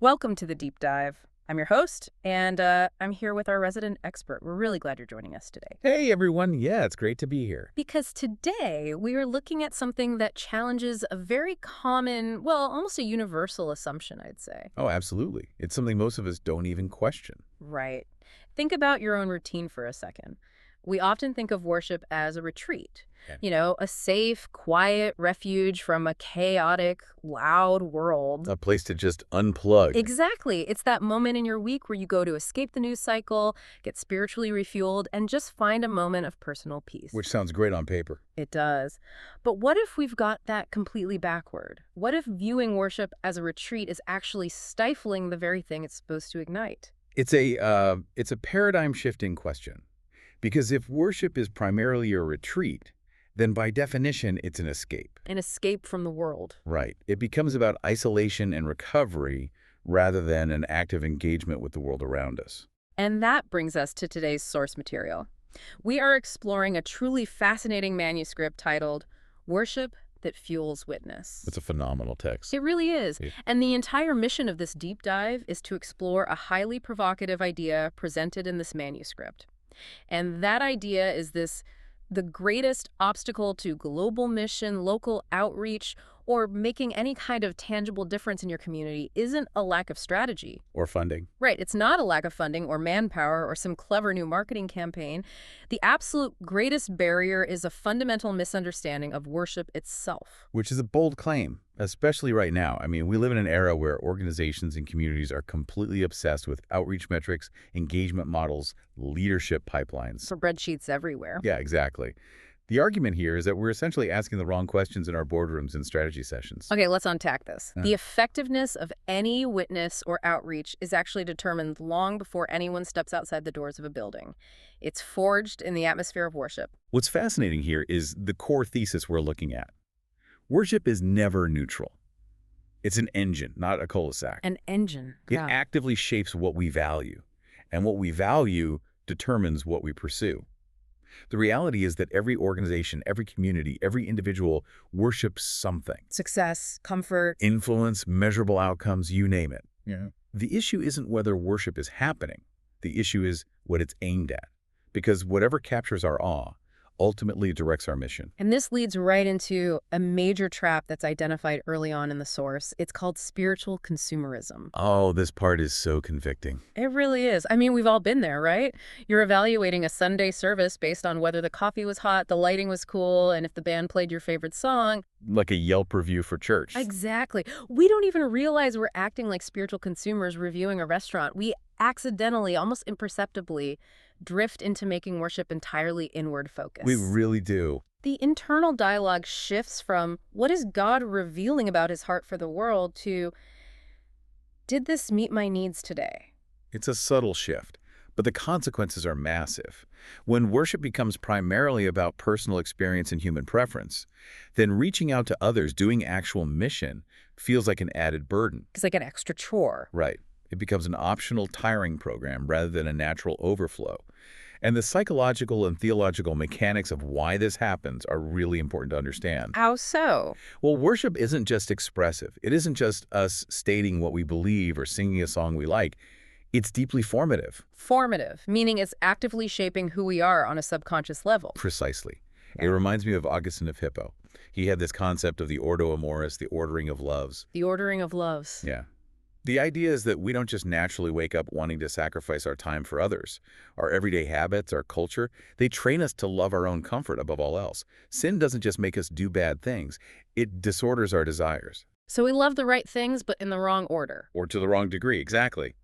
Welcome to the Deep Dive. I'm your host, and I'm here with our resident expert. We're really glad you're joining us today. Hey everyone, yeah, it's great to be here. Because today we are looking at something that challenges a very common, well, almost a universal assumption, I'd say. Oh, absolutely. It's something most of us don't even question. Right. Think about your own routine for a second. We often think of worship as a retreat. Yeah. A safe, quiet refuge from a chaotic, loud world. A place to just unplug. Exactly. It's that moment in your week where you go to escape the news cycle, get spiritually refueled, and just find a moment of personal peace. Which sounds great on paper. It does. But what if we've got that completely backward? What if viewing worship as a retreat is actually stifling the very thing it's supposed to ignite? It's a paradigm-shifting question. Because if worship is primarily a retreat, then by definition, it's an escape. An escape from the world. Right. It becomes about isolation and recovery rather than an active engagement with the world around us. And that brings us to today's source material. We are exploring a truly fascinating manuscript titled Worship that Fuels Witness. It's a phenomenal text. It really is. Yeah. And the entire mission of this deep dive is to explore a highly provocative idea presented in this manuscript. And that idea is the greatest obstacle to global mission, local outreach, or making any kind of tangible difference in your community isn't a lack of strategy. Or funding. Right, it's not a lack of funding or manpower or some clever new marketing campaign. The absolute greatest barrier is a fundamental misunderstanding of worship itself. Which is a bold claim, especially right now. I mean, we live in an era where organizations and communities are completely obsessed with outreach metrics, engagement models, leadership pipelines. Spreadsheets everywhere. Yeah, exactly. The argument here is that we're essentially asking the wrong questions in our boardrooms and strategy sessions. Okay, let's unpack this. Yeah. The effectiveness of any witness or outreach is actually determined long before anyone steps outside the doors of a building. It's forged in the atmosphere of worship. What's fascinating here is the core thesis we're looking at. Worship is never neutral. It's an engine, not a cul-de-sac. An engine. It actively shapes what we value, and what we value determines what we pursue. The reality is that every organization, every community, every individual worships something. Success, comfort. Influence, measurable outcomes, you name it. Yeah. The issue isn't whether worship is happening. The issue is what it's aimed at. Because whatever captures our awe ultimately directs our mission. And this leads right into a major trap that's identified early on in the source. It's called spiritual consumerism. Oh, this part is so convicting. It really is. I mean, we've all been there, right? You're evaluating a Sunday service based on whether the coffee was hot, the lighting was cool, and if the band played your favorite song. Like a Yelp review for church. Exactly. We don't even realize we're acting like spiritual consumers reviewing a restaurant. We accidentally, almost imperceptibly, drift into making worship entirely inward focused. We really do. The internal dialogue shifts from, what is God revealing about his heart for the world, to, did this meet my needs today? It's a subtle shift, but the consequences are massive. When worship becomes primarily about personal experience and human preference, then reaching out to others, doing actual mission, feels like an added burden. It's like an extra chore. Right. It becomes an optional tiring program rather than a natural overflow. And the psychological and theological mechanics of why this happens are really important to understand. How so? Well, worship isn't just expressive. It isn't just us stating what we believe or singing a song we like. It's deeply formative. Formative, meaning it's actively shaping who we are on a subconscious level. Precisely. It reminds me of Augustine of Hippo. He had this concept of the ordo amoris, the ordering of loves. The ordering of loves. Yeah. The idea is that we don't just naturally wake up wanting to sacrifice our time for others. Our everyday habits, our culture, they train us to love our own comfort above all else. Sin doesn't just make us do bad things. It disorders our desires. So we love the right things, but in the wrong order. Or to the wrong degree, exactly.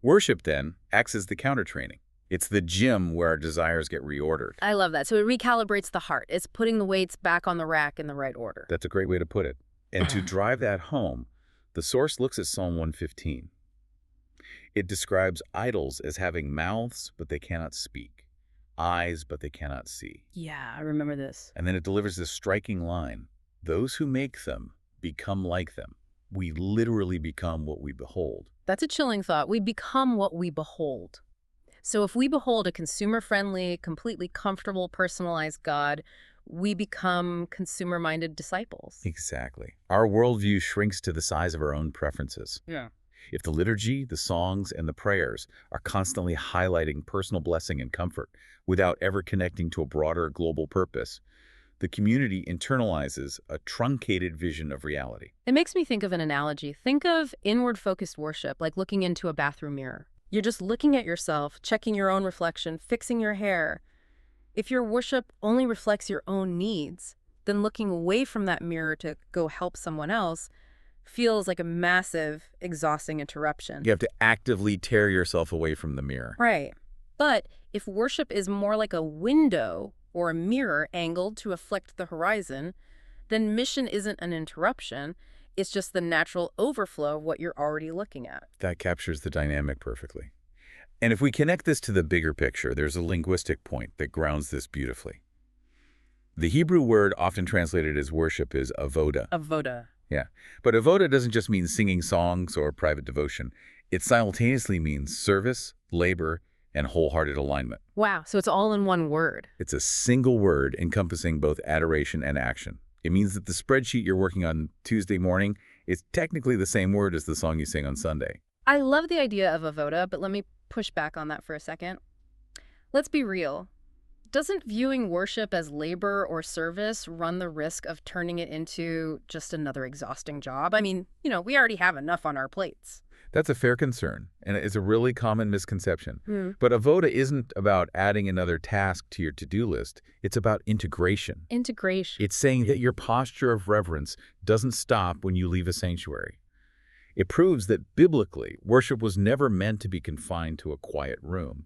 Worship, then, acts as the counter-training. It's the gym where our desires get reordered. I love that. So it recalibrates the heart. It's putting the weights back on the rack in the right order. That's a great way to put it. And to drive that home, the source looks at Psalm 115. It describes idols as having mouths, but they cannot speak, eyes, but they cannot see. Yeah, I remember this. And then it delivers this striking line, those who make them become like them. We literally become what we behold. That's a chilling thought. We become what we behold. So if we behold a consumer-friendly, completely comfortable, personalized God, we become consumer-minded disciples. Exactly. Our worldview shrinks to the size of our own preferences. Yeah. If the liturgy, the songs, and the prayers are constantly highlighting personal blessing and comfort without ever connecting to a broader global purpose, the community internalizes a truncated vision of reality. It makes me think of an analogy. Think of inward-focused worship, like looking into a bathroom mirror. You're just looking at yourself, checking your own reflection, fixing your hair. If your worship only reflects your own needs, then looking away from that mirror to go help someone else feels like a massive, exhausting interruption. You have to actively tear yourself away from the mirror. Right. But if worship is more like a window or a mirror angled to reflect the horizon, then mission isn't an interruption. It's just the natural overflow of what you're already looking at. That captures the dynamic perfectly. And if we connect this to the bigger picture, there's a linguistic point that grounds this beautifully. The Hebrew word often translated as worship is avoda. Avoda. Yeah, but avoda doesn't just mean singing songs or private devotion. It simultaneously means service, labor, and wholehearted alignment. Wow, so it's all in one word. It's a single word encompassing both adoration and action. It means that the spreadsheet you're working on Tuesday morning is technically the same word as the song you sing on Sunday. I love the idea of avoda, but let me push back on that for a second. Let's be real. Doesn't viewing worship as labor or service run the risk of turning it into just another exhausting job? I mean, we already have enough on our plates. That's a fair concern, and it's a really common misconception. But avoda isn't about adding another task to your to-do list. It's about integration. Integration. It's saying that your posture of reverence doesn't stop when you leave a sanctuary. It proves that biblically, worship was never meant to be confined to a quiet room.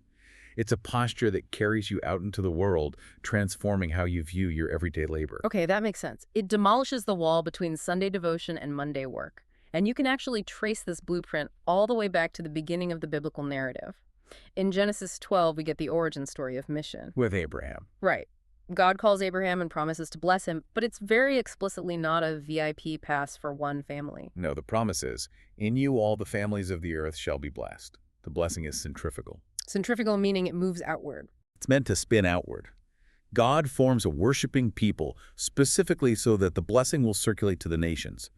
It's a posture that carries you out into the world, transforming how you view your everyday labor. Okay, that makes sense. It demolishes the wall between Sunday devotion and Monday work. And you can actually trace this blueprint all the way back to the beginning of the biblical narrative. In Genesis 12, we get the origin story of mission. With Abraham. Right. God calls Abraham and promises to bless him, but it's very explicitly not a VIP pass for one family. No, the promise is, in you all the families of the earth shall be blessed. The blessing is centrifugal. Centrifugal meaning it moves outward. It's meant to spin outward. God forms a worshiping people specifically so that the blessing will circulate to the nations.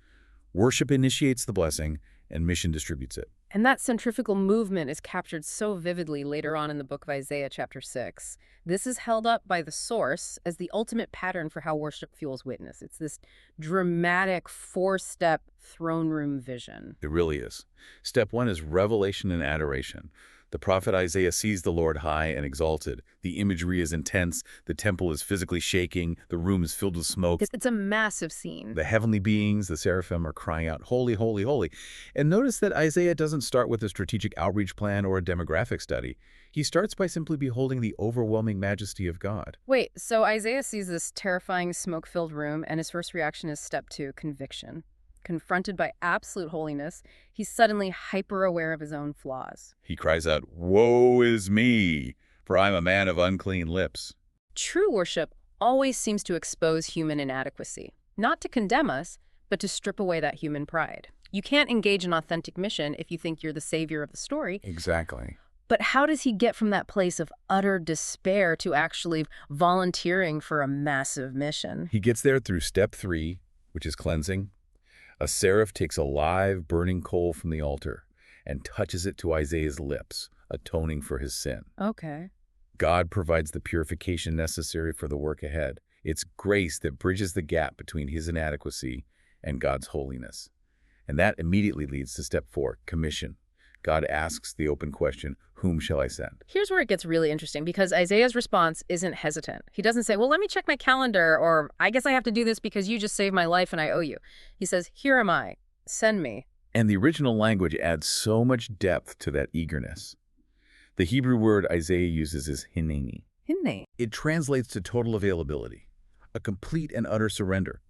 Worship initiates the blessing, and mission distributes it. And that centrifugal movement is captured so vividly later on in the book of Isaiah chapter 6. This is held up by the source as the ultimate pattern for how worship fuels witness. It's this dramatic four-step throne room vision. It really is. Step one is revelation and adoration. The prophet Isaiah sees the Lord high and exalted. The imagery is intense. The temple is physically shaking. The room is filled with smoke. It's a massive scene. The heavenly beings, the seraphim, are crying out, "Holy, holy, holy." And notice that Isaiah doesn't start with a strategic outreach plan or a demographic study. He starts by simply beholding the overwhelming majesty of God. Wait, so Isaiah sees this terrifying smoke-filled room, and his first reaction is step 2, conviction. Confronted by absolute holiness, he's suddenly hyper-aware of his own flaws. He cries out, "Woe is me, for I'm a man of unclean lips." True worship always seems to expose human inadequacy, not to condemn us, but to strip away that human pride. You can't engage in authentic mission if you think you're the savior of the story. Exactly. But how does he get from that place of utter despair to actually volunteering for a massive mission? He gets there through step 3, which is cleansing. A seraph takes a live, burning coal from the altar and touches it to Isaiah's lips, atoning for his sin. Okay. God provides the purification necessary for the work ahead. It's grace that bridges the gap between his inadequacy and God's holiness. And that immediately leads to step 4, commission. God asks the open question, "Whom shall I send?" Here's where it gets really interesting, because Isaiah's response isn't hesitant. He doesn't say, well, let me check my calendar, or I guess I have to do this because you just saved my life and I owe you. He says, here am I, send me. And the original language adds so much depth to that eagerness. The Hebrew word Isaiah uses is hineni. Hineni. It translates to total availability, a complete and utter surrender.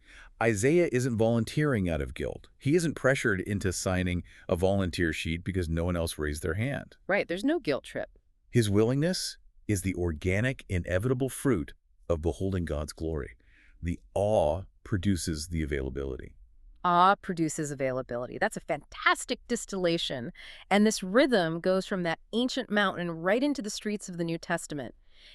Isaiah isn't volunteering out of guilt. He isn't pressured into signing a volunteer sheet because no one else raised their hand. Right, there's no guilt trip. His willingness is the organic, inevitable fruit of beholding God's glory. The awe produces the availability. Awe produces availability. That's a fantastic distillation. And this rhythm goes from that ancient mountain right into the streets of the New Testament.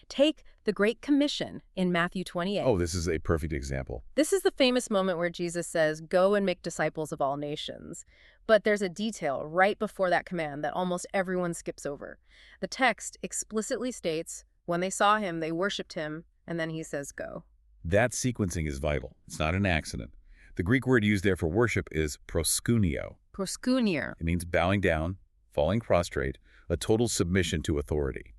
Take the Great Commission in Matthew 28. Oh, this is a perfect example. This is the famous moment where Jesus says, go and make disciples of all nations. But there's a detail right before that command that almost everyone skips over. The text explicitly states, when they saw him, they worshipped him, and then he says, go. That sequencing is vital. It's not an accident. The Greek word used there for worship is proskuneo. Proskunir. It means bowing down, falling prostrate, a total submission to authority.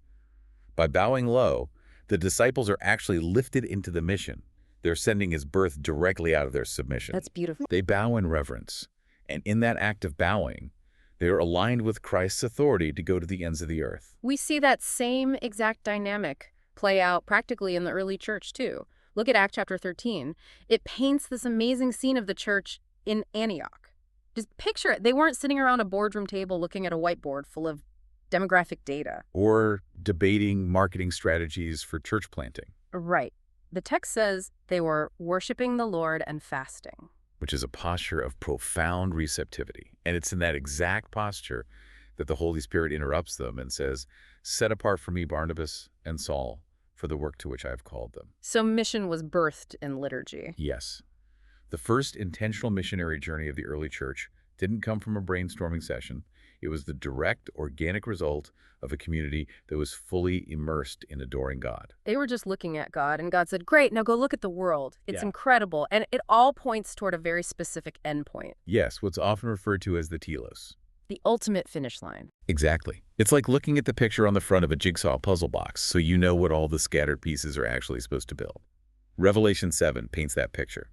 By bowing low, the disciples are actually lifted into the mission. They're sending his birth directly out of their submission. That's beautiful. They bow in reverence, and in that act of bowing, they are aligned with Christ's authority to go to the ends of the earth. We see that same exact dynamic play out practically in the early church, too. Look at Acts chapter 13. It paints this amazing scene of the church in Antioch. Just picture it. They weren't sitting around a boardroom table looking at a whiteboard full of demographic data. Or debating marketing strategies for church planting, Right. The text says they were worshiping the Lord and fasting. which is a posture of profound receptivity. And it's in that exact posture that the Holy Spirit interrupts them and says, "Set apart for me Barnabas and Saul for the work to which I have called them." So mission was birthed in liturgy. Yes. The first intentional missionary journey of the early church didn't come from a brainstorming session. It was the direct, organic result of a community that was fully immersed in adoring God. They were just looking at God, and God said, great, now go look at the world. It's Yeah. incredible. And it all points toward a very specific endpoint, Yes, what's often referred to as the telos. the ultimate finish line. Exactly. It's like looking at the picture on the front of a jigsaw puzzle box so you know what all the scattered pieces are actually supposed to build. Revelation 7 paints that picture.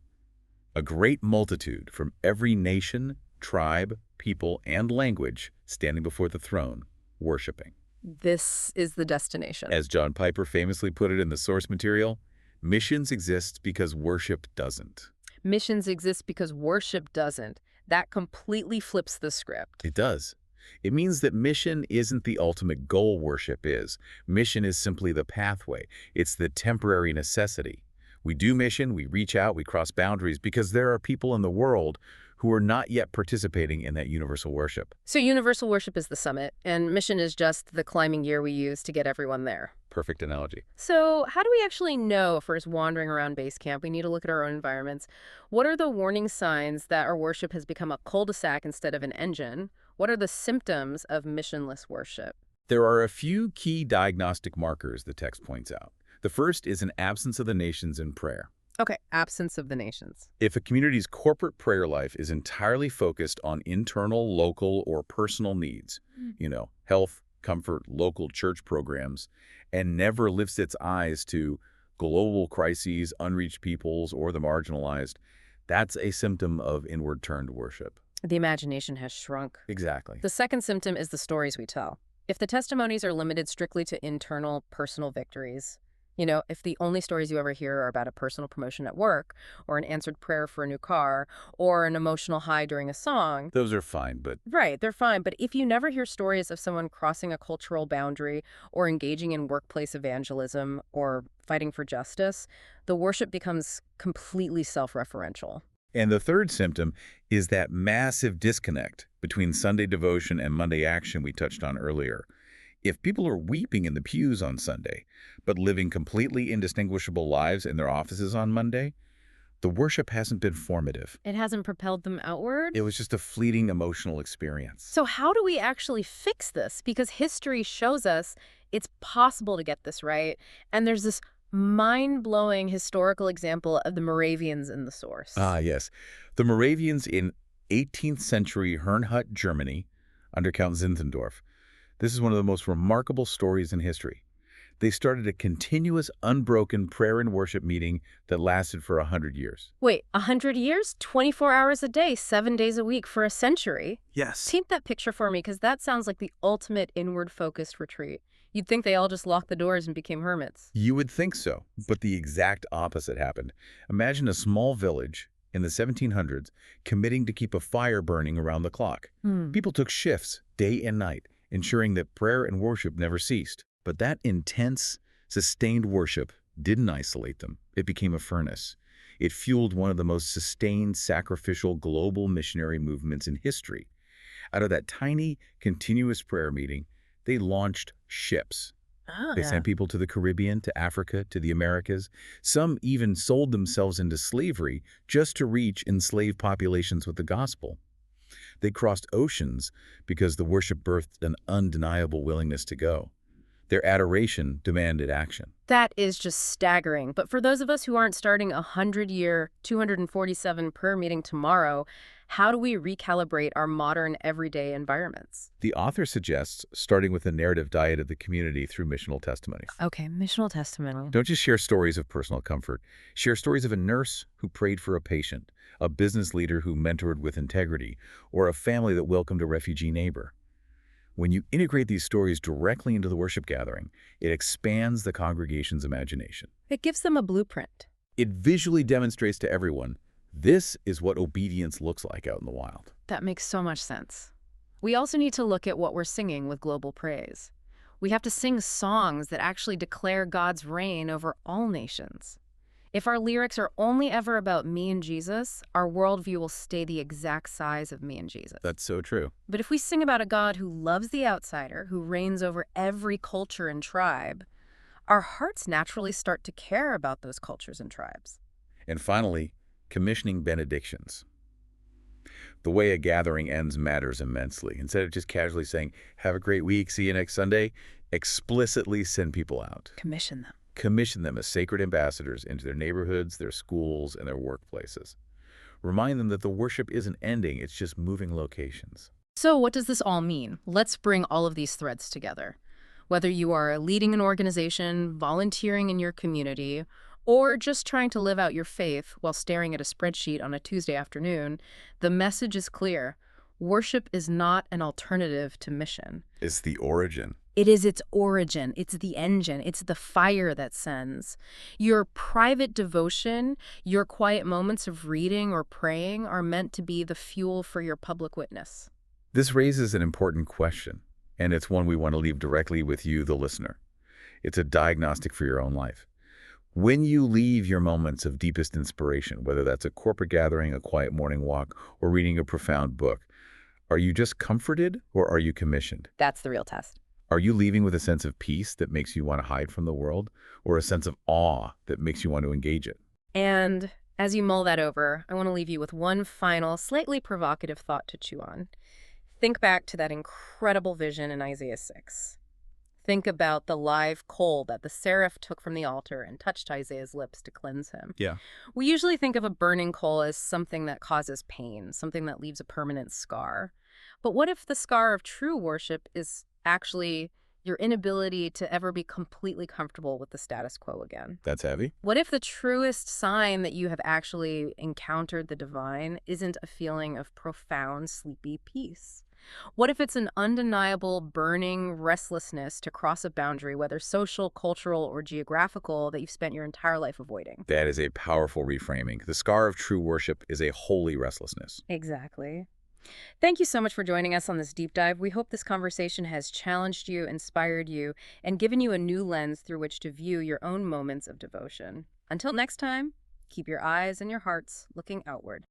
A great multitude from every nation, tribe, people, and language standing before the throne, worshiping. This is the destination. As John Piper famously put it in the source material, missions exist because worship doesn't. Missions exist because worship doesn't. That completely flips the script. It does. It means that mission isn't the ultimate goal worship is. Mission is simply the pathway. It's the temporary necessity. We do mission, we reach out, we cross boundaries because there are people in the world who are not yet participating in that universal worship. So universal worship is the summit, and mission is just the climbing gear we use to get everyone there. Perfect analogy. So how do we actually know if we're just wandering around base camp? We need to look at our own environments. What are the warning signs that our worship has become a cul-de-sac instead of an engine? What are the symptoms of missionless worship? There are a few key diagnostic markers the text points out. The first is an absence of the nations in prayer. Okay, absence of the nations. If a community's corporate prayer life is entirely focused on internal, local, or personal needs, health, comfort, local church programs, and never lifts its eyes to global crises, unreached peoples, or the marginalized, that's a symptom of inward-turned worship. The imagination has shrunk. Exactly. The second symptom is the stories we tell. If the testimonies are limited strictly to internal, personal victories, if the only stories you ever hear are about a personal promotion at work, or an answered prayer for a new car, or an emotional high during a song. Those are fine, but Right, they're fine. But if you never hear stories of someone crossing a cultural boundary, or engaging in workplace evangelism, or fighting for justice, the worship becomes completely self-referential. And the third symptom is that massive disconnect between Sunday devotion and Monday action we touched on earlier. If people are weeping in the pews on Sunday, but living completely indistinguishable lives in their offices on Monday, the worship hasn't been formative. It hasn't propelled them outward? It was just a fleeting emotional experience. So how do we actually fix this? Because history shows us it's possible to get this right. And there's this mind-blowing historical example of the Moravians in the source. Ah, yes. The Moravians in 18th century Herrnhut, Germany, under Count Zinzendorf. This is one of the most remarkable stories in history. They started a continuous, unbroken prayer and worship meeting that lasted for 100 years. Wait, 100 years? 24 hours a day, 7 days a week for a century? Yes. Paint that picture for me, because that sounds like the ultimate inward-focused retreat. You'd think they all just locked the doors and became hermits. You would think so, but the exact opposite happened. Imagine a small village in the 1700s committing to keep a fire burning around the clock. People took shifts, day and night, ensuring that prayer and worship never ceased. But that intense, sustained worship didn't isolate them. It became a furnace. It fueled one of the most sustained, sacrificial global missionary movements in history. Out of that tiny, continuous prayer meeting, they launched ships. They sent people to the Caribbean, to Africa, to the Americas. Some even sold themselves into slavery just to reach enslaved populations with the gospel. They crossed oceans because the worship birthed an undeniable willingness to go. Their adoration demanded action. That is just staggering. But for those of us who aren't starting a 100-year, 247 prayer meeting tomorrow, how do we recalibrate our modern everyday environments? The author suggests starting with the narrative diet of the community through missional testimony. Okay, missional testimony. Don't just share stories of personal comfort. Share stories of a nurse who prayed for a patient, a business leader who mentored with integrity, or a family that welcomed a refugee neighbor. When you integrate these stories directly into the worship gathering, it expands the congregation's imagination. It gives them a blueprint. It visually demonstrates to everyone, this is what obedience looks like out in the wild. That makes so much sense. We also need to look at what we're singing with global praise. We have to sing songs that actually declare God's reign over all nations. If our lyrics are only ever about me and Jesus, our worldview will stay the exact size of me and Jesus. That's so true. But if we sing about a God who loves the outsider, who reigns over every culture and tribe, our hearts naturally start to care about those cultures and tribes. And finally, commissioning benedictions. The way a gathering ends matters immensely. Instead of just casually saying, have a great week, see you next Sunday, explicitly send people out. Commission them. Commission them as sacred ambassadors into their neighborhoods, their schools, and their workplaces. Remind them that the worship isn't ending, it's just moving locations. So what does this all mean? Let's bring all of these threads together. Whether you are leading an organization, volunteering in your community, or just trying to live out your faith while staring at a spreadsheet on a Tuesday afternoon, the message is clear. Worship is not an alternative to mission. It's the origin. It is its origin. It's the engine. It's the fire that sends. Your private devotion, your quiet moments of reading or praying are meant to be the fuel for your public witness. This raises an important question, and it's one we want to leave directly with you, the listener. It's a diagnostic for your own life. When you leave your moments of deepest inspiration, whether that's a corporate gathering, a quiet morning walk, or reading a profound book, are you just comforted or are you commissioned? That's the real test. Are you leaving with a sense of peace that makes you want to hide from the world, or a sense of awe that makes you want to engage it? And as you mull that over, I want to leave you with one final, slightly provocative thought to chew on. Think back to that incredible vision in Isaiah 6. Think about the live coal that the seraph took from the altar and touched Isaiah's lips to cleanse him. Yeah. We usually think of a burning coal as something that causes pain, something that leaves a permanent scar. But what if the scar of true worship is actually your inability to ever be completely comfortable with the status quo again? That's heavy. What if the truest sign that you have actually encountered the divine isn't a feeling of profound, sleepy peace? What if it's an undeniable, burning restlessness to cross a boundary, whether social, cultural, or geographical, that you've spent your entire life avoiding? That is a powerful reframing. The scar of true worship is a holy restlessness. Exactly. Thank you so much for joining us on this deep dive. We hope this conversation has challenged you, inspired you, and given you a new lens through which to view your own moments of devotion. Until next time, keep your eyes and your hearts looking outward.